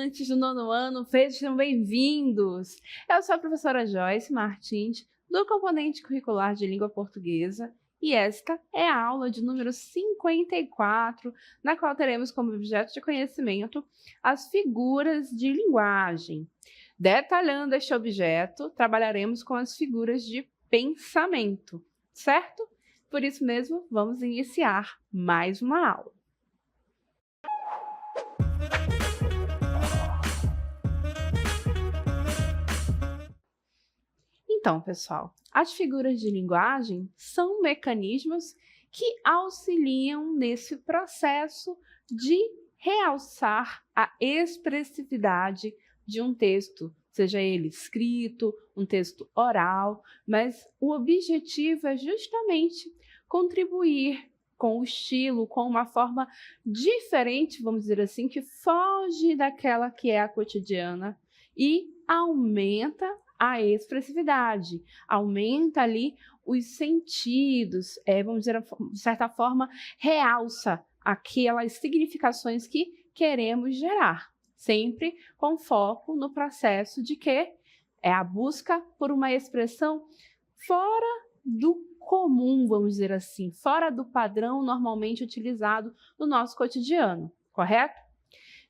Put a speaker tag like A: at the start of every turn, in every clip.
A: estudantes do nono ano, sejam bem-vindos! Eu sou a professora Joyce Martins, do componente curricular de língua portuguesa, e esta é a aula de número 54, na qual teremos como objeto de conhecimento as figuras de linguagem. Detalhando este objeto, trabalharemos com as figuras de pensamento, certo? Por isso mesmo, vamos iniciar mais uma aula. Então, pessoal, as figuras de linguagem são mecanismos que auxiliam nesse processo de realçar a expressividade de um texto, seja ele escrito, um texto oral, mas o objetivo é justamente contribuir com o estilo, com uma forma diferente, vamos dizer assim, que foge daquela que é a cotidiana e aumenta a expressividade, aumenta ali os sentidos, vamos dizer, de certa forma, realça aquelas significações que queremos gerar, sempre com foco no processo de que é a busca por uma expressão fora do comum, vamos dizer assim, fora do padrão normalmente utilizado no nosso cotidiano, correto?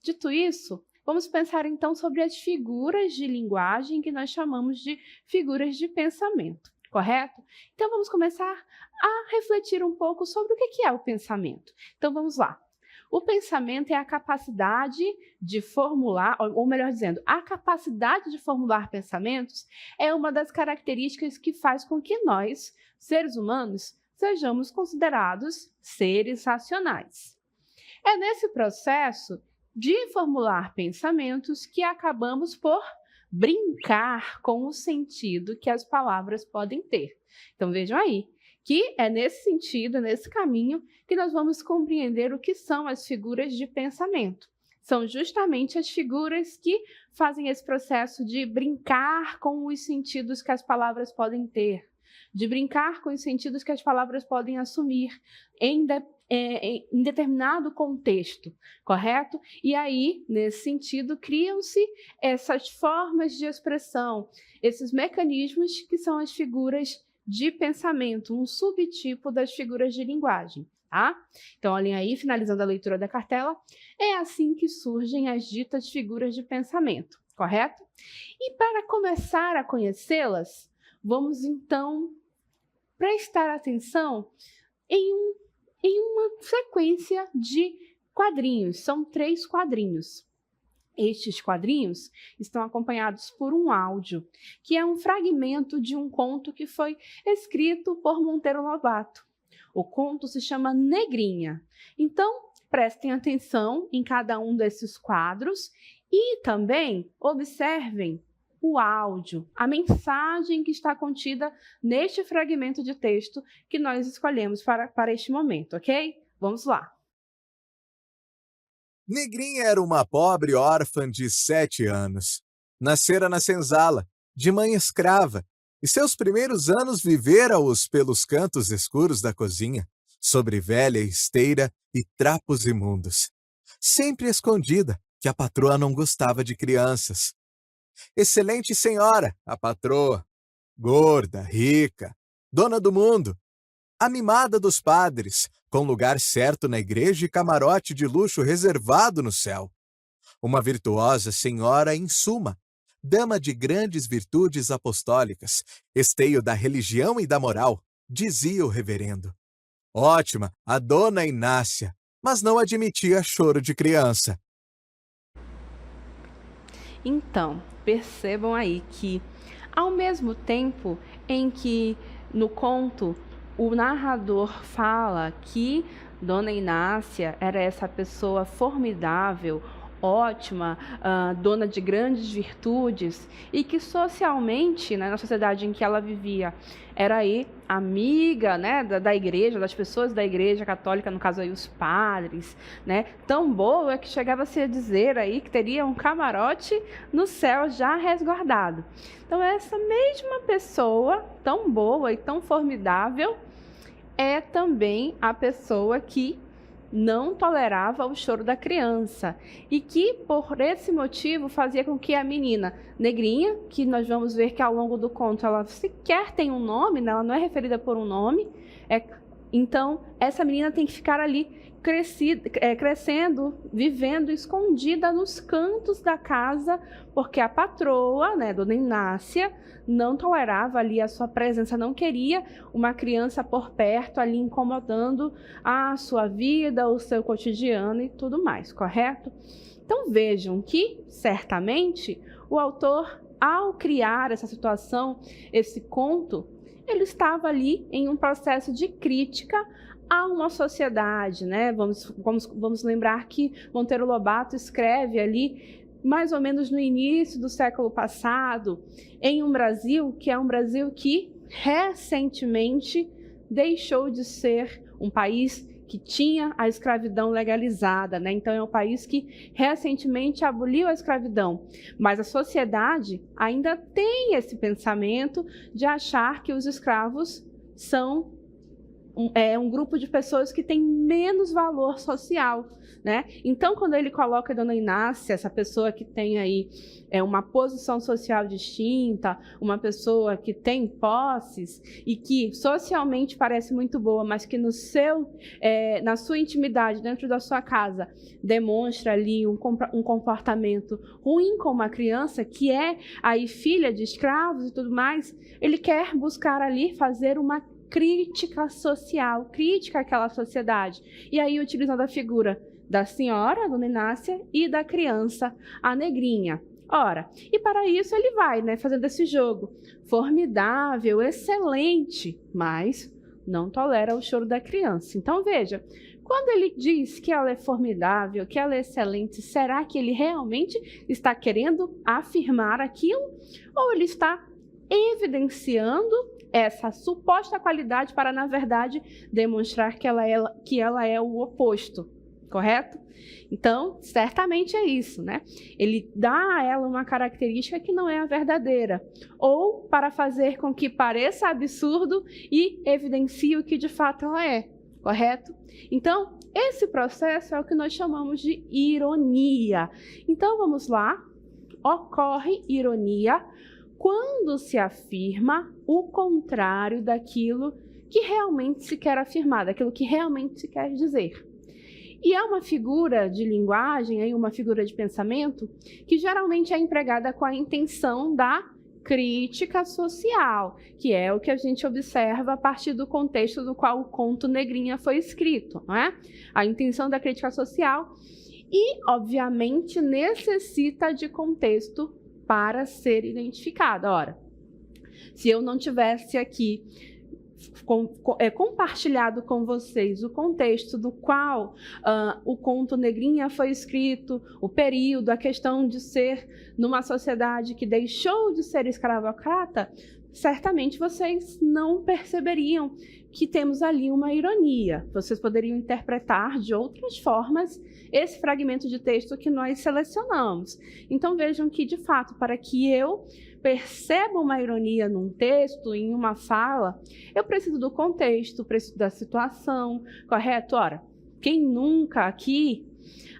A: Dito isso, vamos pensar então sobre as figuras de linguagem que nós chamamos de figuras de pensamento, correto? Então vamos começar a refletir um pouco sobre o que é o pensamento. Então vamos lá. O pensamento é a capacidade de formular, ou melhor dizendo, a capacidade de formular pensamentos é uma das características que faz com que nós, seres humanos, sejamos considerados seres racionais. É nesse processo de formular pensamentos que acabamos por brincar com o sentido que as palavras podem ter. Então vejam aí, que é nesse sentido, nesse caminho, que nós vamos compreender o que são as figuras de pensamento. São justamente as figuras que fazem esse processo de brincar com os sentidos que as palavras podem ter, de brincar com os sentidos que as palavras podem assumir em determinado contexto, correto? E aí, nesse sentido, criam-se essas formas de expressão, esses mecanismos que são as figuras de pensamento, um subtipo das figuras de linguagem, tá? Então, olhem aí, finalizando a leitura da cartela, é assim que surgem as ditas figuras de pensamento, correto? E para começar a conhecê-las, vamos então prestar atenção em uma sequência de quadrinhos, são 3 quadrinhos. Estes quadrinhos estão acompanhados por um áudio, que é um fragmento de um conto que foi escrito por Monteiro Lobato. O conto se chama Negrinha. Então, prestem atenção em cada um desses quadros e também observem o áudio, a mensagem que está contida neste fragmento de texto que nós escolhemos para este momento, ok? Vamos lá.
B: Negrinha era uma pobre órfã de 7 anos. Nascera na senzala, de mãe escrava, e seus primeiros anos vivera-os pelos cantos escuros da cozinha, sobre velha esteira e trapos imundos. Sempre escondida, que a patroa não gostava de crianças. Excelente senhora, a patroa, gorda, rica, dona do mundo, a mimada dos padres, com lugar certo na igreja e camarote de luxo reservado no céu. Uma virtuosa senhora em suma, dama de grandes virtudes apostólicas, esteio da religião e da moral, dizia o reverendo. Ótima a dona Inácia, mas não admitia choro de criança.
A: Então, percebam aí que, ao mesmo tempo em que no conto o narrador fala que Dona Inácia era essa pessoa formidável, ótima, dona de grandes virtudes e que socialmente, né, na sociedade em que ela vivia, era aí amiga, né, da igreja, das pessoas da igreja católica, no caso aí os padres, né, tão boa que chegava-se a dizer aí que teria um camarote no céu já resguardado. Então essa mesma pessoa tão boa e tão formidável é também a pessoa que não tolerava o choro da criança e que, por esse motivo, fazia com que a menina negrinha, que nós vamos ver que ao longo do conto ela sequer tem um nome, né? Ela não é referida por um nome, então essa menina tem que ficar ali crescendo, vivendo escondida nos cantos da casa, porque a patroa, né, Dona Inácia, não tolerava ali a sua presença, não queria uma criança por perto ali incomodando a sua vida, o seu cotidiano e tudo mais, correto? Então vejam que, certamente, o autor, ao criar essa situação, esse conto, ele estava ali em um processo de crítica a uma sociedade, né? Vamos lembrar que Monteiro Lobato escreve ali mais ou menos no início do século passado, em um Brasil que é um Brasil que recentemente deixou de ser um país que tinha a escravidão legalizada, né? Então é um país que recentemente aboliu a escravidão, mas a sociedade ainda tem esse pensamento de achar que os escravos são um grupo de pessoas que tem menos valor social, né? Então, quando ele coloca a Dona Inácia, essa pessoa que tem aí uma posição social distinta, uma pessoa que tem posses e que socialmente parece muito boa, mas que na sua intimidade, dentro da sua casa, demonstra ali um comportamento ruim com uma criança que é aí filha de escravos e tudo mais, ele quer buscar ali fazer uma crítica social, crítica àquela sociedade. E aí, utilizando a figura da senhora, a Dona Inácia, e da criança, a negrinha. Ora, e para isso ele vai, né, fazendo esse jogo formidável, excelente, mas não tolera o choro da criança. Então, veja, quando ele diz que ela é formidável, que ela é excelente, será que ele realmente está querendo afirmar aquilo? Ou ele está evidenciando essa suposta qualidade para, na verdade, demonstrar que ela é o oposto, correto? Então, certamente é isso, né? Ele dá a ela uma característica que não é a verdadeira, ou para fazer com que pareça absurdo e evidencie o que de fato ela é, correto? Então, esse processo é o que nós chamamos de ironia. Então, vamos lá. Ocorre ironia quando se afirma o contrário daquilo que realmente se quer afirmar, daquilo que realmente se quer dizer. E é uma figura de linguagem, uma figura de pensamento, que geralmente é empregada com a intenção da crítica social, que é o que a gente observa a partir do contexto do qual o conto Negrinha foi escrito, não é? A intenção da crítica social e, obviamente, necessita de contexto para ser identificada. Ora, se eu não tivesse aqui compartilhado com vocês o contexto do qual o conto Negrinha foi escrito, o período, a questão de ser numa sociedade que deixou de ser escravocrata, certamente vocês não perceberiam que temos ali uma ironia. Vocês poderiam interpretar de outras formas esse fragmento de texto que nós selecionamos. Então vejam que, de fato, para que eu perceba uma ironia num texto, em uma fala, eu preciso do contexto, preciso da situação, correto? Ora, quem nunca aqui,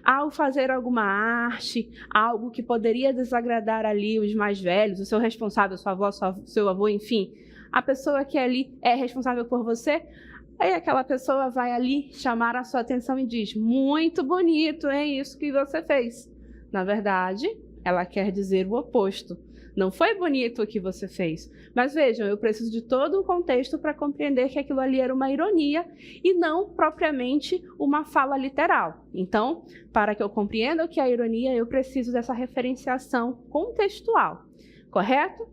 A: ao fazer alguma arte, algo que poderia desagradar ali os mais velhos, o seu responsável, sua avó, seu avô, enfim, a pessoa que ali é responsável por você, aí aquela pessoa vai ali chamar a sua atenção e diz: muito bonito, é isso que você fez. Na verdade, ela quer dizer o oposto. Não foi bonito o que você fez. Mas vejam, eu preciso de todo um contexto para compreender que aquilo ali era uma ironia e não propriamente uma fala literal. Então, para que eu compreenda o que é a ironia, eu preciso dessa referenciação contextual, correto?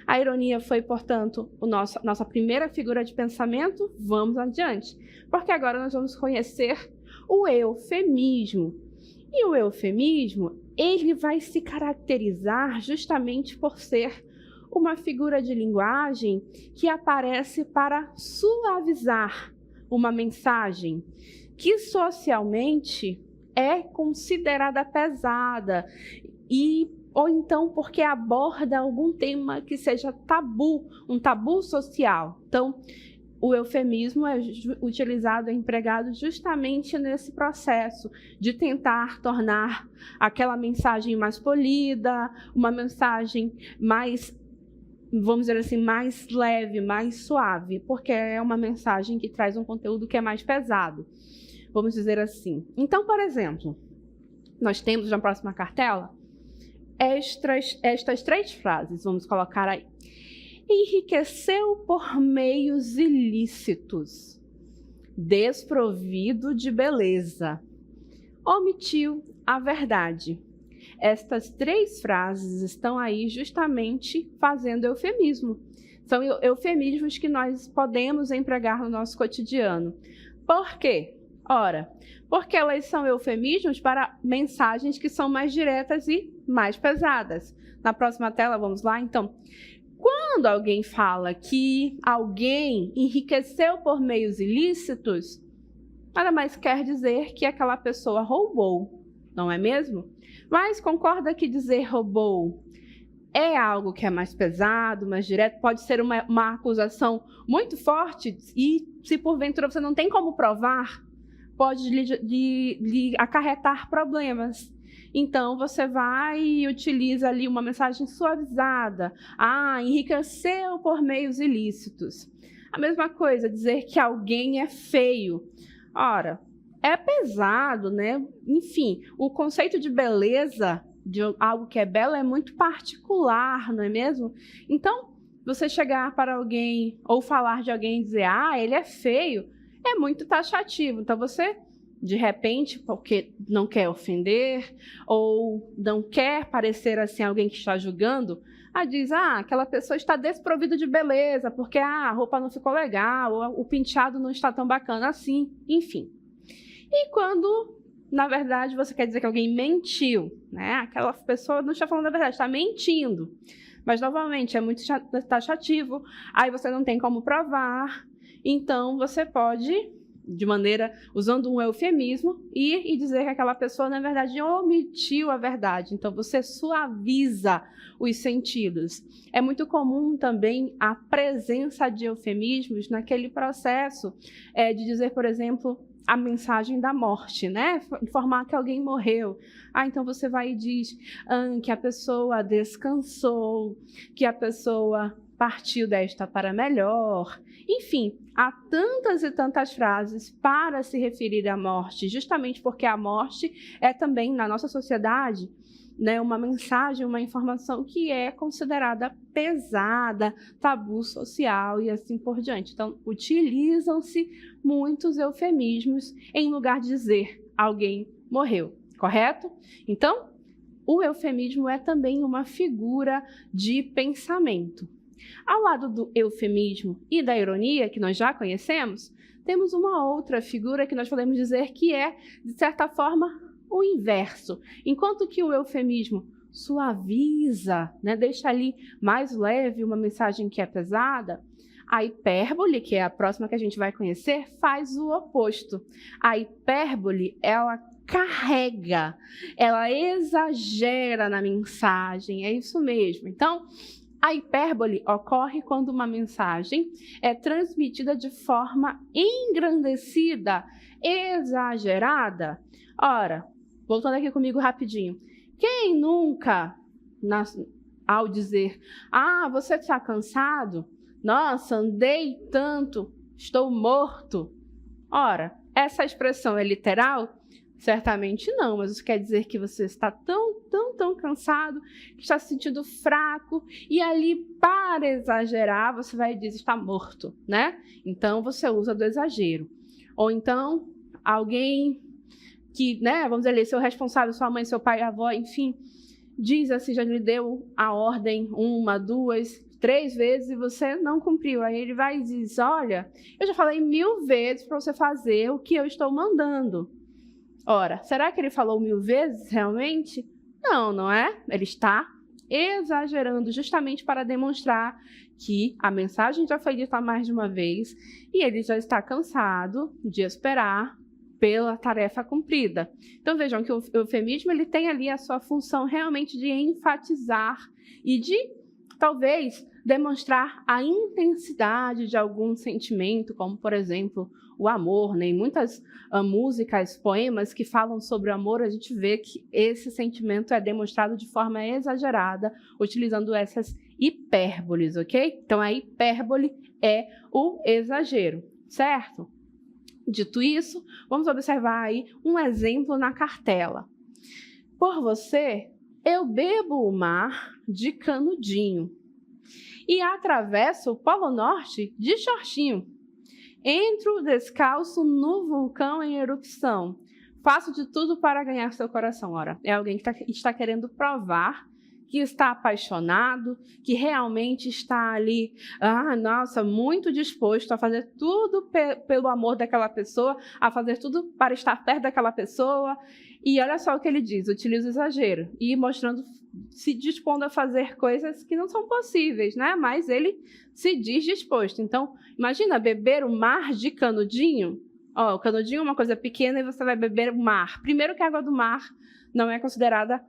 A: A ironia foi, portanto, nossa primeira figura de pensamento. Vamos adiante, porque agora nós vamos conhecer o eufemismo. E o eufemismo, ele vai se caracterizar justamente por ser uma figura de linguagem que aparece para suavizar uma mensagem que socialmente é considerada pesada ou então porque aborda algum tema que seja tabu, um tabu social. Então, o eufemismo é utilizado, é empregado justamente nesse processo de tentar tornar aquela mensagem mais polida, uma mensagem mais, vamos dizer assim, mais leve, mais suave, porque é uma mensagem que traz um conteúdo que é mais pesado, vamos dizer assim. Então, por exemplo, nós temos na próxima cartela estas 3 frases, vamos colocar aí. Enriqueceu por meios ilícitos, desprovido de beleza, omitiu a verdade. Estas 3 frases estão aí justamente fazendo eufemismo. São eufemismos que nós podemos empregar no nosso cotidiano. Por quê? Ora, porque elas são eufemismos para mensagens que são mais diretas e mais pesadas. Na próxima tela, vamos lá, então. Quando alguém fala que alguém enriqueceu por meios ilícitos, nada mais quer dizer que aquela pessoa roubou, não é mesmo? Mas concorda que dizer roubou é algo que é mais pesado, mais direto, pode ser uma acusação muito forte e se porventura você não tem como provar, pode lhe acarretar problemas. Então, você vai e utiliza ali uma mensagem suavizada. Enriqueceu por meios ilícitos. A mesma coisa, dizer que alguém é feio. Ora, é pesado, né? Enfim, o conceito de beleza, de algo que é belo, é muito particular, não é mesmo? Então, você chegar para alguém ou falar de alguém e dizer, ele é feio, é muito taxativo. Então, você, de repente, porque não quer ofender ou não quer parecer assim alguém que está julgando, diz, aquela pessoa está desprovida de beleza, porque a roupa não ficou legal, ou o penteado não está tão bacana assim, enfim. E quando, na verdade, você quer dizer que alguém mentiu, né? Aquela pessoa não está falando a verdade, está mentindo. Mas, novamente, é muito taxativo, aí você não tem como provar, então você pode, de maneira, usando um eufemismo, ir e dizer que aquela pessoa, na verdade, omitiu a verdade. Então, você suaviza os sentidos. É muito comum também a presença de eufemismos naquele processo de dizer, por exemplo, a mensagem da morte, né? Informar que alguém morreu. Então você vai e diz que a pessoa descansou, que a pessoa partiu desta para melhor. Enfim, há tantas e tantas frases para se referir à morte, justamente porque a morte é também, na nossa sociedade, né, uma mensagem, uma informação que é considerada pesada, tabu social e assim por diante. Então, utilizam-se muitos eufemismos em lugar de dizer alguém morreu, correto? Então, o eufemismo é também uma figura de pensamento. Ao lado do eufemismo e da ironia, que nós já conhecemos, temos uma outra figura que nós podemos dizer que é, de certa forma, o inverso. Enquanto que o eufemismo suaviza, né, deixa ali mais leve uma mensagem que é pesada, a hipérbole, que é a próxima que a gente vai conhecer, faz o oposto. A hipérbole, ela carrega, ela exagera na mensagem, é isso mesmo. Então, a hipérbole ocorre quando uma mensagem é transmitida de forma engrandecida, exagerada. Ora, voltando aqui comigo rapidinho. Quem nunca, ao dizer, você está cansado? Nossa, andei tanto, estou morto. Ora, essa expressão é literal? Certamente não, mas isso quer dizer que você está tão cansado, que está se sentindo fraco, e ali, para exagerar, você vai dizer está morto, né? Então, você usa do exagero. Ou então, alguém que, né, vamos dizer ali, seu responsável, sua mãe, seu pai, avó, enfim, diz assim, já lhe deu a ordem 1, 2, 3 vezes e você não cumpriu. Aí ele vai e diz, olha, eu já falei 1000 vezes para você fazer o que eu estou mandando. Ora, será que ele falou 1000 vezes realmente? Não, não é? Ele está exagerando justamente para demonstrar que a mensagem já foi dita mais de uma vez e ele já está cansado de esperar pela tarefa cumprida. Então vejam que o eufemismo ele tem ali a sua função realmente de enfatizar e de, talvez, demonstrar a intensidade de algum sentimento, como, por exemplo, o amor, né? Em muitas músicas, poemas que falam sobre o amor, a gente vê que esse sentimento é demonstrado de forma exagerada, utilizando essas hipérboles, ok? Então, a hipérbole é o exagero, certo? Dito isso, vamos observar aí um exemplo na cartela. Por você, eu bebo o mar de canudinho e atravesso o Polo Norte de shortinho. Entro descalço no vulcão em erupção. Faço de tudo para ganhar seu coração. Ora, é alguém que está querendo provar que está apaixonado, que realmente está ali, muito disposto a fazer tudo pelo amor daquela pessoa, a fazer tudo para estar perto daquela pessoa. E olha só o que ele diz, utiliza o exagero, e mostrando, se dispondo a fazer coisas que não são possíveis, né? Mas ele se diz disposto. Então, imagina beber o mar de canudinho. O canudinho é uma coisa pequena e você vai beber o mar. Primeiro que a água do mar não é considerada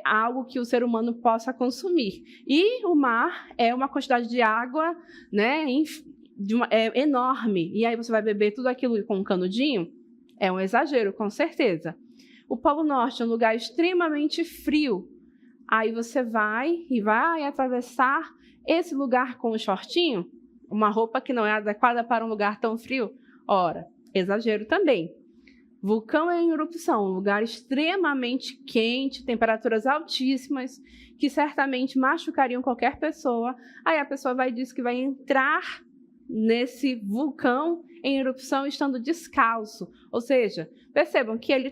A: algo que o ser humano possa consumir. E o mar é uma quantidade de água, né, enorme. E aí você vai beber tudo aquilo com um canudinho? É um exagero, com certeza. O Polo Norte é um lugar extremamente frio. Aí você vai atravessar esse lugar com um shortinho, uma roupa que não é adequada para um lugar tão frio. Ora, exagero também. Vulcão em erupção, um lugar extremamente quente, temperaturas altíssimas, que certamente machucariam qualquer pessoa. Aí a pessoa diz que vai entrar nesse vulcão em erupção estando descalço. Ou seja, percebam que ele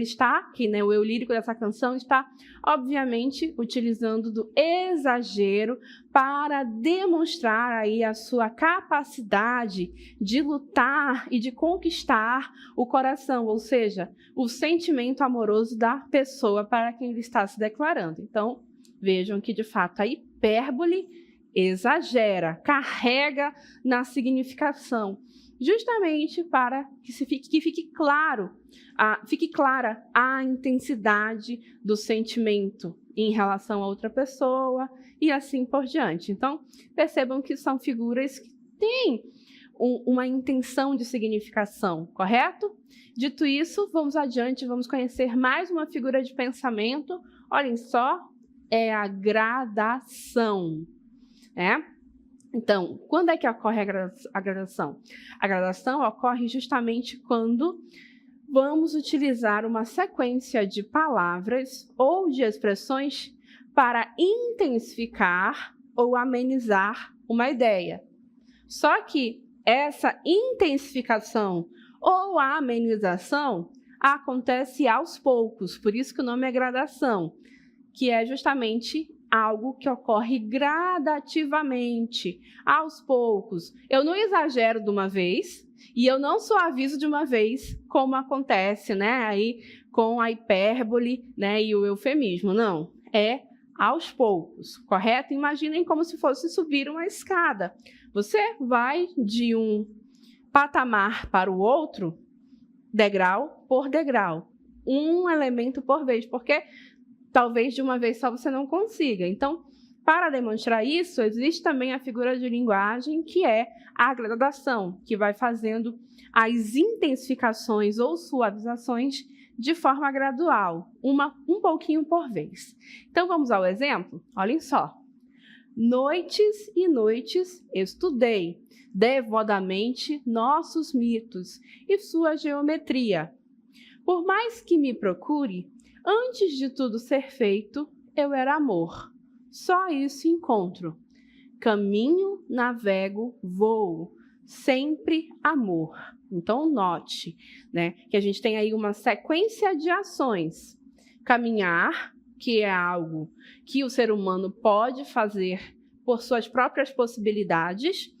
A: está aqui, né, o eu lírico dessa canção está, obviamente, utilizando do exagero para demonstrar aí a sua capacidade de lutar e de conquistar o coração, ou seja, o sentimento amoroso da pessoa para quem ele está se declarando. Então, vejam que, de fato, a hipérbole exagera, carrega na significação, justamente para que fique clara a intensidade do sentimento em relação a outra pessoa e assim por diante. Então, percebam que são figuras que têm uma intenção de significação, correto? Dito isso, vamos adiante, vamos conhecer mais uma figura de pensamento. Olhem só, é a gradação. Então, quando é que ocorre a gradação? A gradação ocorre justamente quando vamos utilizar uma sequência de palavras ou de expressões para intensificar ou amenizar uma ideia. Só que essa intensificação ou a amenização acontece aos poucos, por isso que o nome é gradação, que é justamente algo que ocorre gradativamente, aos poucos. Eu não exagero de uma vez e eu não suavizo de uma vez, como acontece, né, aí com a hipérbole, né, e o eufemismo. Não, é aos poucos, correto? Imaginem como se fosse subir uma escada. Você vai de um patamar para o outro, degrau por degrau, um elemento por vez, porque talvez de uma vez só você não consiga. Então, para demonstrar isso, existe também a figura de linguagem, que é a gradação, que vai fazendo as intensificações ou suavizações de forma gradual, um pouquinho por vez. Então, vamos ao exemplo? Olhem só. Noites e noites estudei devotamente nossos mitos e sua geometria. Por mais que me procure, antes de tudo ser feito, eu era amor. Só isso encontro. Caminho, navego, voo. Sempre amor. Então, note, né, que a gente tem aí uma sequência de ações. Caminhar, que é algo que o ser humano pode fazer por suas próprias possibilidades,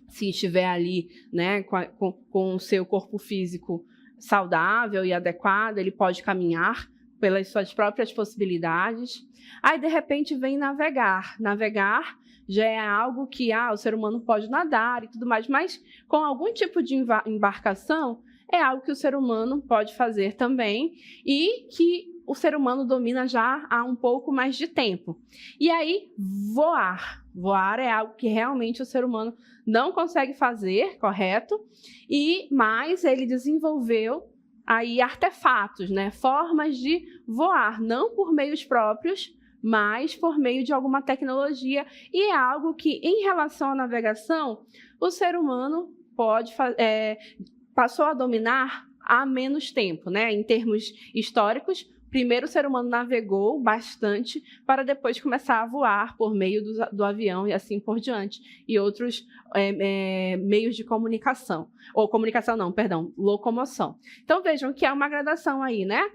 A: se estiver ali, né, com o seu corpo físico saudável e adequado, ele pode caminhar pelas suas próprias possibilidades. Aí, de repente, vem navegar. Navegar já é algo que o ser humano pode nadar e tudo mais, mas com algum tipo de embarcação é algo que o ser humano pode fazer também e que o ser humano domina já há um pouco mais de tempo. E aí, voar. Voar é algo que realmente o ser humano não consegue fazer, correto? Mas ele desenvolveu aí artefatos, né? Formas de voar, não por meios próprios, mas por meio de alguma tecnologia. E é algo que, em relação à navegação, o ser humano passou a dominar há menos tempo, né? Em termos históricos, primeiro o ser humano navegou bastante para depois começar a voar por meio do avião e assim por diante, e outros meios de comunicação. Ou comunicação não, perdão, locomoção. Então vejam que há uma gradação aí, né?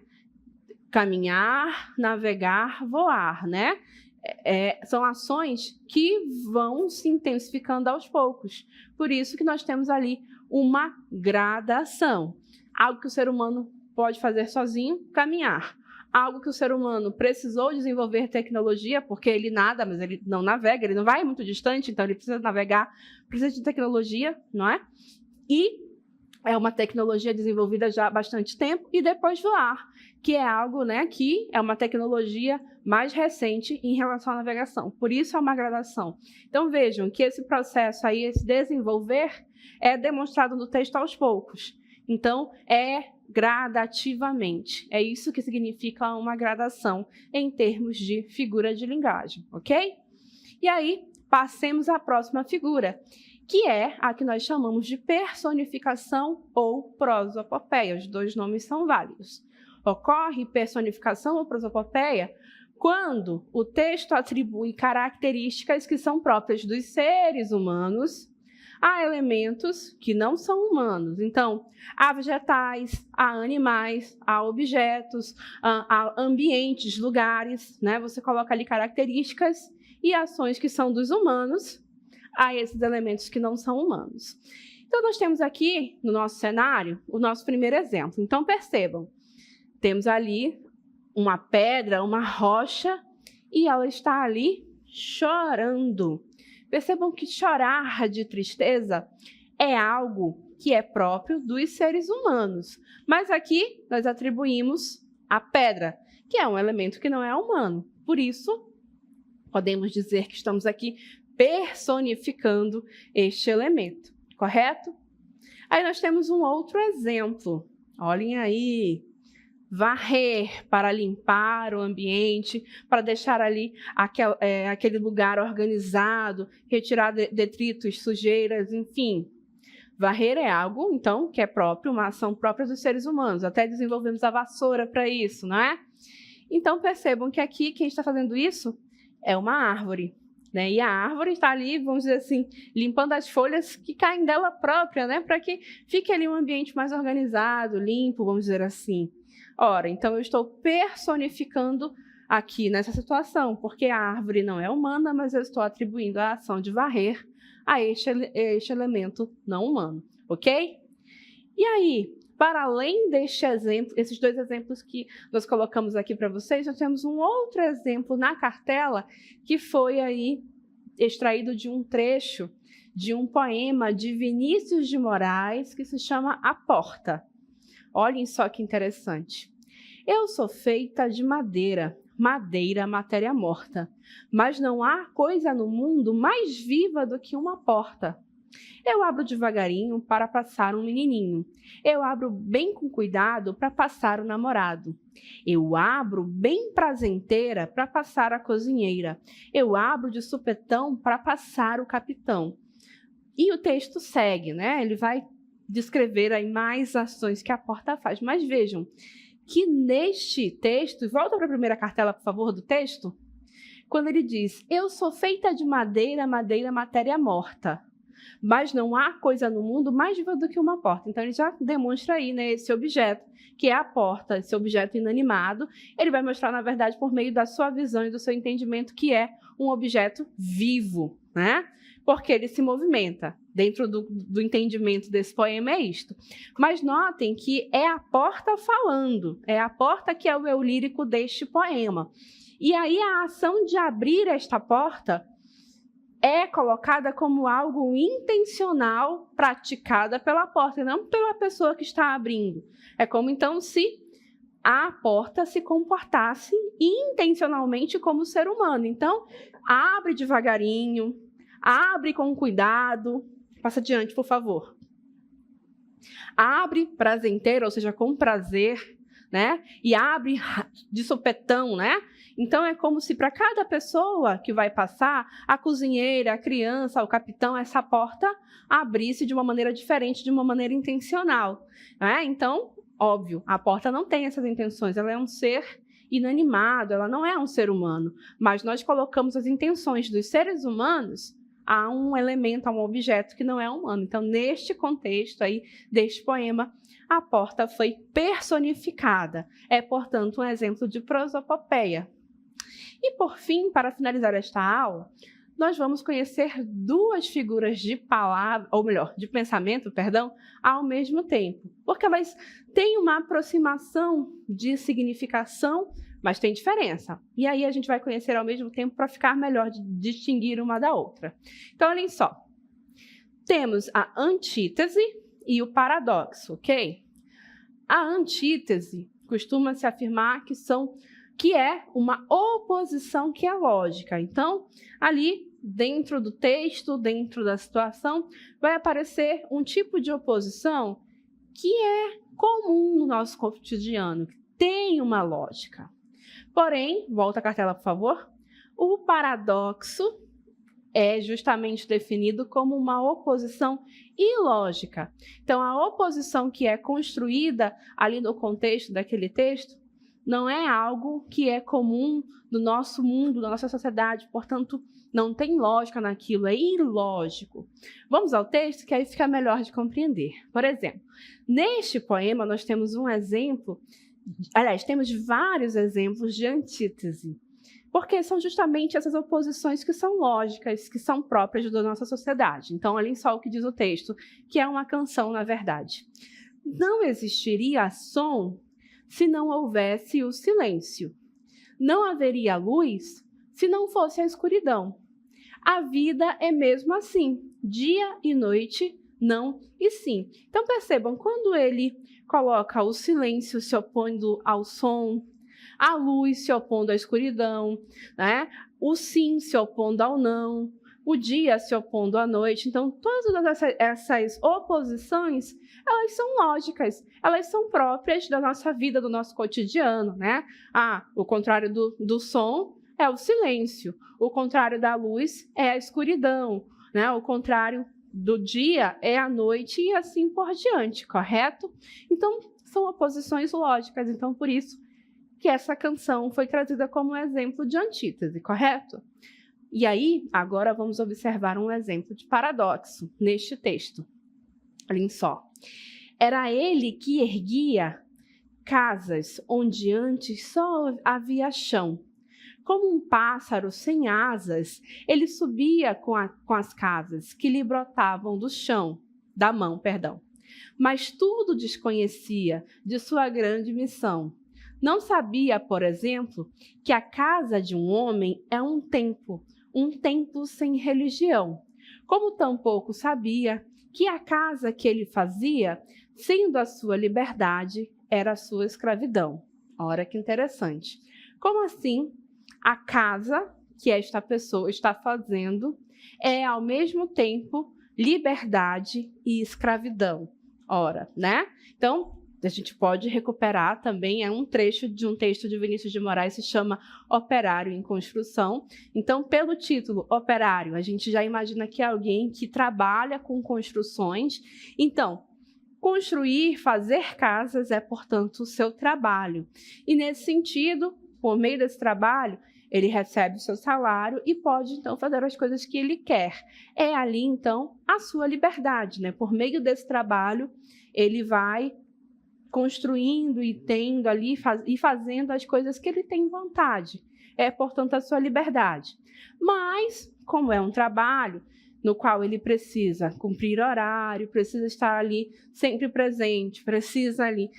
A: Caminhar, navegar, voar, né? São ações que vão se intensificando aos poucos. Por isso que nós temos ali uma gradação. Algo que o ser humano pode fazer sozinho, caminhar. Algo que o ser humano precisou desenvolver tecnologia, porque ele nada, mas ele não navega, ele não vai muito distante, então ele precisa navegar, precisa de tecnologia, não é? E é uma tecnologia desenvolvida já há bastante tempo, e depois voar, que é algo, né, que é uma tecnologia mais recente em relação à navegação. Por isso é uma gradação. Então vejam que esse processo aí, esse desenvolver, é demonstrado no texto aos poucos. Então, é gradativamente. É isso que significa uma gradação em termos de figura de linguagem, ok? E aí, passemos à próxima figura, que é a que nós chamamos de personificação ou prosopopeia. Os dois nomes são válidos. Ocorre personificação ou prosopopeia quando o texto atribui características que são próprias dos seres humanos a elementos que não são humanos. Então, há vegetais, há animais, há objetos, há ambientes, lugares, né? Você coloca ali características e ações que são dos humanos a esses elementos que não são humanos. Então, nós temos aqui, no nosso cenário, o nosso primeiro exemplo. Então, percebam, temos ali uma pedra, uma rocha, e ela está ali chorando. Percebam que chorar de tristeza é algo que é próprio dos seres humanos. Mas aqui nós atribuímos a pedra, que é um elemento que não é humano. Por isso, podemos dizer que estamos aqui personificando este elemento, correto? Aí nós temos um outro exemplo. Olhem aí. Varrer para limpar o ambiente, para deixar ali aquele lugar organizado, retirar detritos, sujeiras, enfim. Varrer é algo, então, que é próprio, uma ação própria dos seres humanos. Até desenvolvemos a vassoura para isso, não é? Então, percebam que aqui, quem está fazendo isso é uma árvore, né? E a árvore está ali, vamos dizer assim, limpando as folhas que caem dela própria, né? Para que fique ali um ambiente mais organizado, limpo, vamos dizer assim. Ora, então eu estou personificando aqui nessa situação, porque a árvore não é humana, mas eu estou atribuindo a ação de varrer a este elemento não humano, ok? E aí, para além deste exemplo, esses dois exemplos que nós colocamos aqui para vocês, nós temos um outro exemplo na cartela que foi aí extraído de um trecho de um poema de Vinícius de Moraes que se chama A Porta. Olhem só que interessante. Eu sou feita de madeira, matéria morta, mas não há coisa no mundo mais viva do que uma porta. Eu abro devagarinho para passar um menininho. Eu abro bem com cuidado para passar o namorado. Eu abro bem prazenteira para passar a cozinheira. Eu abro de supetão para passar o capitão. E o texto segue, né? Ele vai descrever aí mais ações que a porta faz. Mas vejam que neste texto, volta para a primeira cartela, por favor, do texto, quando ele diz, eu sou feita de madeira, matéria morta, mas não há coisa no mundo mais viva do que uma porta. Então, ele já demonstra aí, né, esse objeto, que é a porta, esse objeto inanimado. Ele vai mostrar, na verdade, por meio da sua visão e do seu entendimento, que é um objeto vivo, né? Porque ele se movimenta. Dentro do entendimento desse poema é isto. Mas notem que é a porta falando, é a porta que é o eu lírico deste poema. E aí a ação de abrir esta porta é colocada como algo intencional praticada pela porta, e não pela pessoa que está abrindo. É como, então, se a porta se comportasse intencionalmente como ser humano. Então, abre devagarinho, abre com cuidado. Passa adiante, por favor. Abre prazenteiro, ou seja, com prazer, né? E abre de sopetão, né? Então, é como se para cada pessoa que vai passar, a cozinheira, a criança, o capitão, essa porta abrisse de uma maneira diferente, de uma maneira intencional, né? Então, óbvio, a porta não tem essas intenções, ela é um ser inanimado, ela não é um ser humano, mas nós colocamos as intenções dos seres humanos a um elemento, a um objeto que não é humano. Então, neste contexto aí, deste poema, a porta foi personificada. É, portanto, um exemplo de prosopopeia. E, por fim, para finalizar esta aula, nós vamos conhecer duas figuras de palavra, ou melhor, de pensamento, perdão, ao mesmo tempo. Porque elas têm uma aproximação de significação, mas tem diferença. E aí a gente vai conhecer ao mesmo tempo para ficar melhor de distinguir uma da outra. Então, olhem só. Temos a antítese e o paradoxo, ok? A antítese costuma-se afirmar que é uma oposição que é lógica. Então, ali, dentro do texto, dentro da situação, vai aparecer um tipo de oposição que é comum no nosso cotidiano, que tem uma lógica. Porém, volta a cartela, por favor. O paradoxo é justamente definido como uma oposição ilógica. Então, a oposição que é construída ali no contexto daquele texto não é algo que é comum no nosso mundo, na nossa sociedade, portanto, não tem lógica naquilo, é ilógico. Vamos ao texto, que aí fica melhor de compreender. Por exemplo, neste poema nós temos um exemplo, aliás, temos vários exemplos de antítese, porque são justamente essas oposições que são lógicas, que são próprias da nossa sociedade. Então, olhem só o que diz o texto, que é uma canção, na verdade. Não existiria som se não houvesse o silêncio. Não haveria luz se não fosse a escuridão. A vida é mesmo assim, dia e noite, não e sim. Então percebam, quando ele coloca o silêncio se opondo ao som, a luz se opondo à escuridão, né? O sim se opondo ao não, o dia se opondo à noite. Então, todas essas oposições, elas são lógicas, elas são próprias da nossa vida, do nosso cotidiano, né? O contrário do som é o silêncio, o contrário da luz é a escuridão, né? O contrário do dia é a noite e assim por diante, correto? Então, são oposições lógicas, então por isso que essa canção foi trazida como um exemplo de antítese, correto? E aí, agora vamos observar um exemplo de paradoxo neste texto. Olhem só. Era ele que erguia casas onde antes só havia chão. Como um pássaro sem asas, ele subia com as casas que lhe brotavam da mão. Mas tudo desconhecia de sua grande missão. Não sabia, por exemplo, que a casa de um homem é um templo sem religião. Como tampouco sabia que a casa que ele fazia, sendo a sua liberdade, era a sua escravidão. Olha que interessante. Como assim a casa que esta pessoa está fazendo é, ao mesmo tempo, liberdade e escravidão? Ora, né? Então, a gente pode recuperar também, é um trecho de um texto de Vinícius de Moraes, se chama Operário em Construção. Então, pelo título Operário, a gente já imagina que é alguém que trabalha com construções. Então, construir, fazer casas é, portanto, o seu trabalho. E, nesse sentido, por meio desse trabalho, ele recebe o seu salário e pode, então, fazer as coisas que ele quer. É ali, então, a sua liberdade, né? Por meio desse trabalho, ele vai construindo e tendo ali e fazendo as coisas que ele tem vontade. É, portanto, a sua liberdade. Mas, como é um trabalho no qual ele precisa cumprir horário, precisa estar ali sempre presente, precisa ali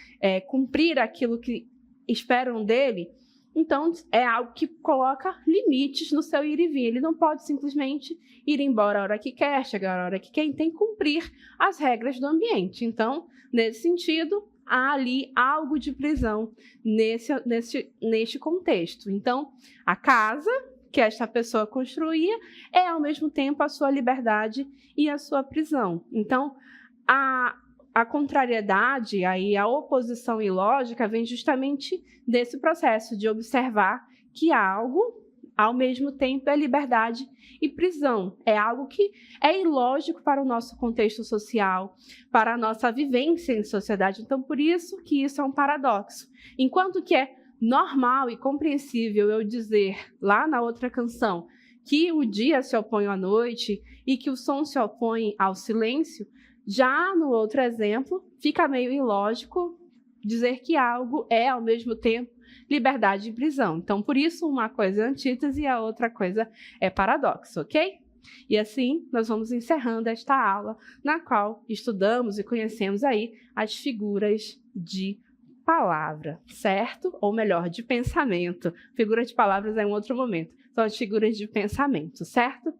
A: cumprir aquilo que esperam dele, então é algo que coloca limites no seu ir e vir. Ele não pode simplesmente ir embora a hora que quer, chegar a hora que quer, e tem que cumprir as regras do ambiente. Então, nesse sentido, há ali algo de prisão neste contexto. Então, a casa que esta pessoa construía é, ao mesmo tempo, a sua liberdade e a sua prisão. Então, a contrariedade, aí, a oposição ilógica vem justamente desse processo de observar que algo, ao mesmo tempo, é liberdade e prisão. É algo que é ilógico para o nosso contexto social, para a nossa vivência em sociedade. Então, por isso que isso é um paradoxo. Enquanto que é normal e compreensível eu dizer, lá na outra canção, que o dia se opõe à noite e que o som se opõe ao silêncio, já no outro exemplo, fica meio ilógico dizer que algo é, ao mesmo tempo, liberdade e prisão. Então, por isso, uma coisa é antítese e a outra coisa é paradoxo, ok? E assim, nós vamos encerrando esta aula, na qual estudamos e conhecemos aí as figuras de palavra, certo? Ou melhor, de pensamento. Figura de palavras é em outro momento. São as figuras de pensamento, certo?